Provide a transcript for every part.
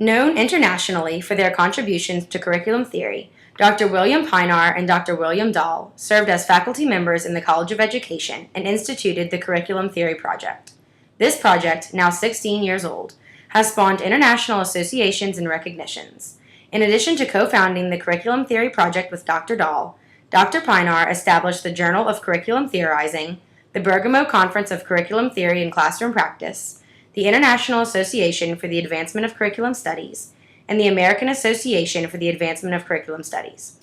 Known internationally for their contributions to curriculum theory, Dr. William Pinar and Dr. William Dahl served as faculty members in the College of Education and instituted the Curriculum Theory Project. This project, now 16 years old, has spawned international associations and recognitions. In addition to co-founding the Curriculum Theory Project with Dr. Dahl, Dr. Pinar established the Journal of Curriculum Theorizing, the Bergamo Conference of Curriculum Theory and Classroom Practice, the International Association for the Advancement of Curriculum Studies, and the American Association for the Advancement of Curriculum Studies.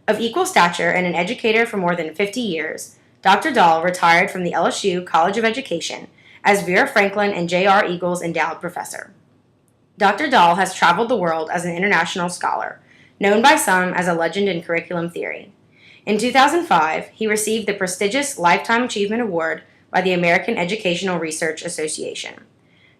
Of equal stature and an educator for more than 50 years, Dr. Dahl retired from the LSU College of Education as Vera Franklin and J.R. Eagles Endowed Professor. Dr. Dahl has traveled the world as an international scholar, known by some as a legend in curriculum theory. In 2005, he received the prestigious Lifetime Achievement Award by the American Educational Research Association.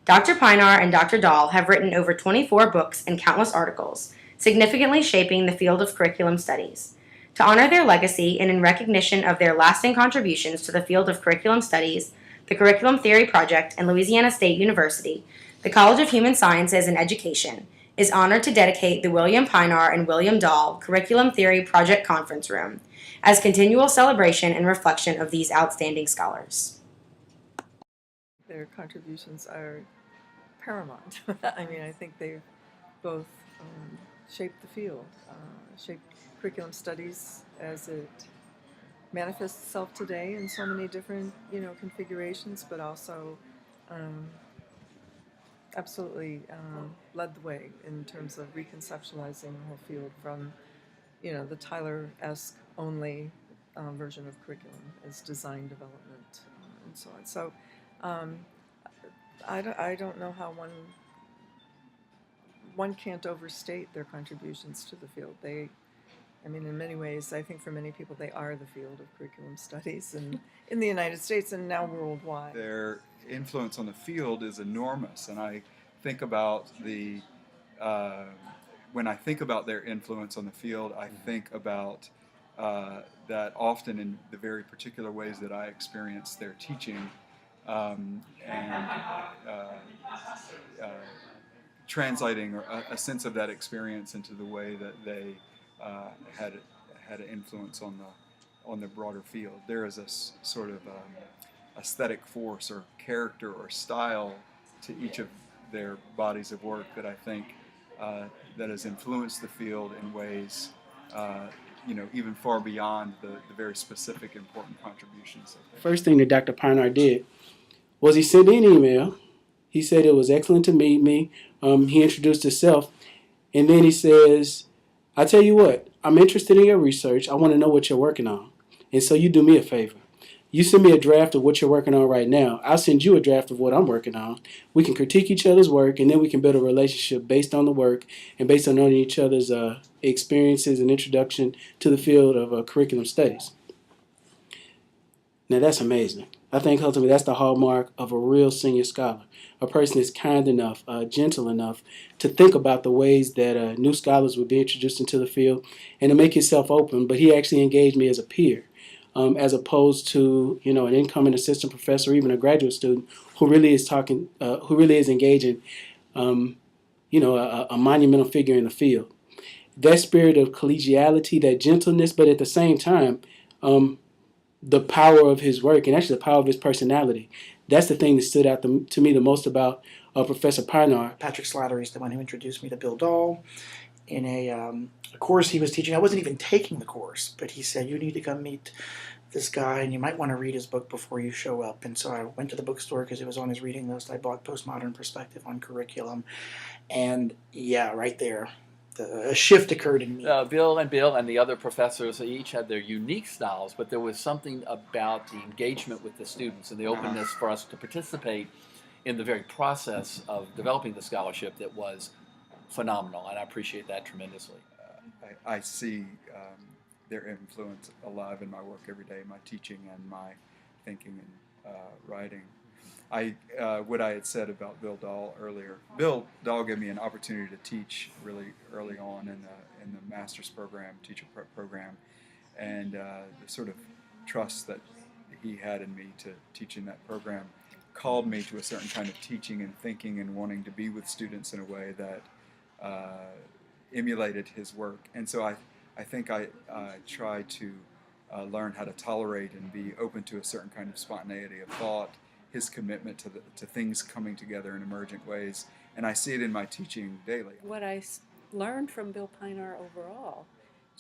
Dr. Pinar and Dr. Dahl have written over 24 books and countless articles, significantly shaping the field of curriculum studies. To honor their legacy and in recognition of their lasting contributions to the field of curriculum studies, the Curriculum Theory Project, and Louisiana State University, the College of Human Sciences and Education is honored to dedicate the William Pinar and William Dahl Curriculum Theory Project Conference Room as continual celebration and reflection of these outstanding scholars. Their contributions are paramount. I mean, I think they've both shaped the field, shaped curriculum studies as it manifests itself today in so many different, configurations, but also absolutely led the way in terms of reconceptualizing the whole field from, the Tyler-esque only version of curriculum as design development and so on. So I don't know how one can't overstate their contributions to the field. In many ways, I think for many people, they are the field of curriculum studies in the United States and now worldwide. Their influence on the field is enormous, and I think about when I think about their influence on the field, I think about that often in the very particular ways that I experience their teaching, and translating a sense of that experience into the way that they had an influence on the broader field. There is a sort of aesthetic force or character or style to each of their bodies of work that I think that has influenced the field in ways even far beyond the very specific important contributions. First thing that Dr. Pinar did was he sent me an email. He said it was excellent to meet me. He introduced himself, and then he says, I tell you what, I'm interested in your research. I want to know what you're working on. And so you do me a favor. You send me a draft of what you're working on right now. I'll send you a draft of what I'm working on. We can critique each other's work, and then we can build a relationship based on the work and based on knowing each other's experiences and introduction to the field of curriculum studies. Now that's amazing. I think ultimately that's the hallmark of a real senior scholar. A person that's kind enough, gentle enough to think about the ways that new scholars would be introduced into the field and to make himself open. But he actually engaged me as a peer, as opposed to an incoming assistant professor or even a graduate student who really is engaging, a monumental figure in the field. That spirit of collegiality, that gentleness, but at the same time, the power of his work and actually the power of his personality. That's the thing that stood out to me the most about Professor Pinar. Patrick Slattery is the one who introduced me to Bill Dahl in a course he was teaching. I wasn't even taking the course, but he said, you need to come meet this guy, and you might want to read his book before you show up. And so I went to the bookstore because it was on his reading list. I bought Postmodern Perspective on Curriculum. And yeah, right there, a shift occurred in me. Bill and the other professors each had their unique styles, but there was something about the engagement with the students and the openness for us to participate in the very process of developing the scholarship that was phenomenal, and I appreciate that tremendously. I see their influence alive in my work every day, my teaching and my thinking and writing. What I had said about Bill Dahl earlier. Bill Dahl gave me an opportunity to teach really early on in the master's program, teacher prep program, and the sort of trust that he had in me to teach in that program called me to a certain kind of teaching and thinking and wanting to be with students in a way that emulated his work. And so I think I try to learn how to tolerate and be open to a certain kind of spontaneity of thought, his commitment to things coming together in emergent ways, and I see it in my teaching daily. What I learned from Bill Pinar overall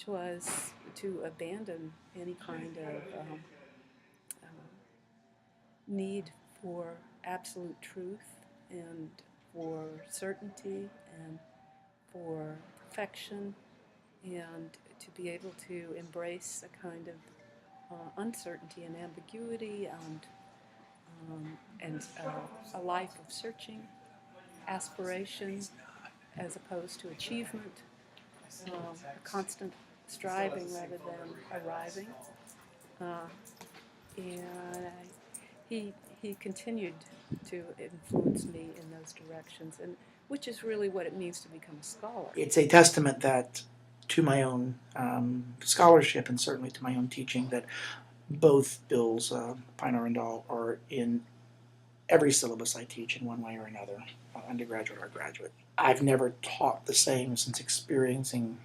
was to abandon any kind of need for absolute truth and for certainty and for perfection, and to be able to embrace a kind of uncertainty and ambiguity and a life of searching, aspiration as opposed to achievement, a constant striving rather than arriving. And he continued to influence me in those directions, and which is really what it means to become a scholar. It's a testament that to my own scholarship and certainly to my own teaching that both Bill's Pinar and Dahl are in every syllabus I teach in one way or another, undergraduate or graduate. I've never taught the same since experiencing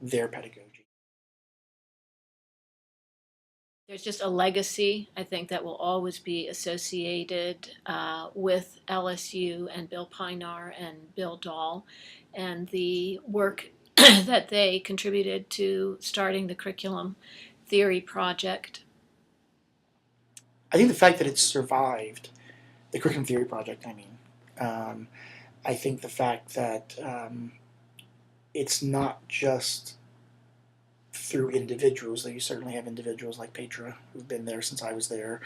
their pedagogy. There's just a legacy, I think, that will always be associated with LSU and Bill Pinar and Bill Dahl and the work that they contributed to starting the curriculum theory project. I think the fact that it's survived, the curriculum theory project, I think the fact that it's not just through individuals, though you certainly have individuals like Petra who've been there since I was there,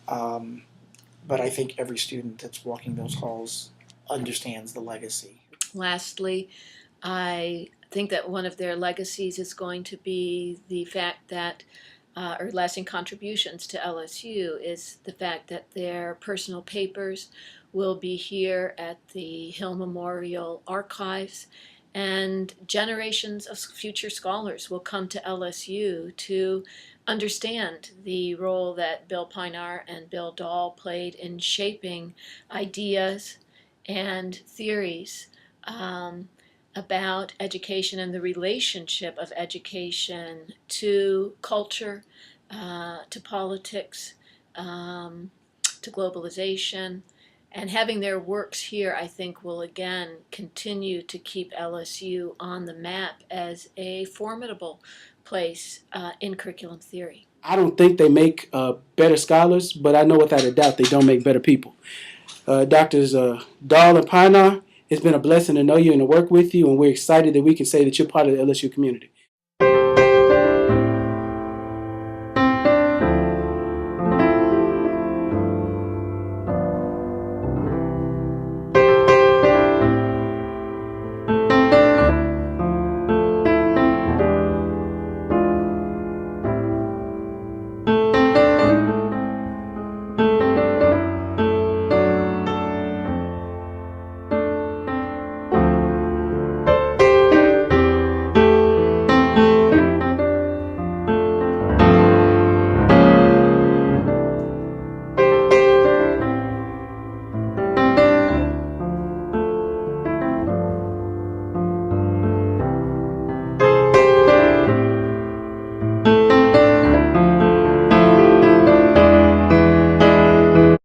but I think every student that's walking those halls understands the legacy. Lastly, I think that one of their legacies is going to be the fact that or lasting contributions to LSU is the fact that their personal papers will be here at the Hill Memorial Archives, and generations of future scholars will come to LSU to understand the role that Bill Pinar and Bill Dahl played in shaping ideas and theories about education and the relationship of education to culture, to politics, to globalization. And having their works here, I think, will again continue to keep LSU on the map as a formidable place in curriculum theory. I don't think they make better scholars, but I know without a doubt they don't make better people. Doctors Dahl and Pinar, it's been a blessing to know you and to work with you, and we're excited that we can say that you're part of the LSU community.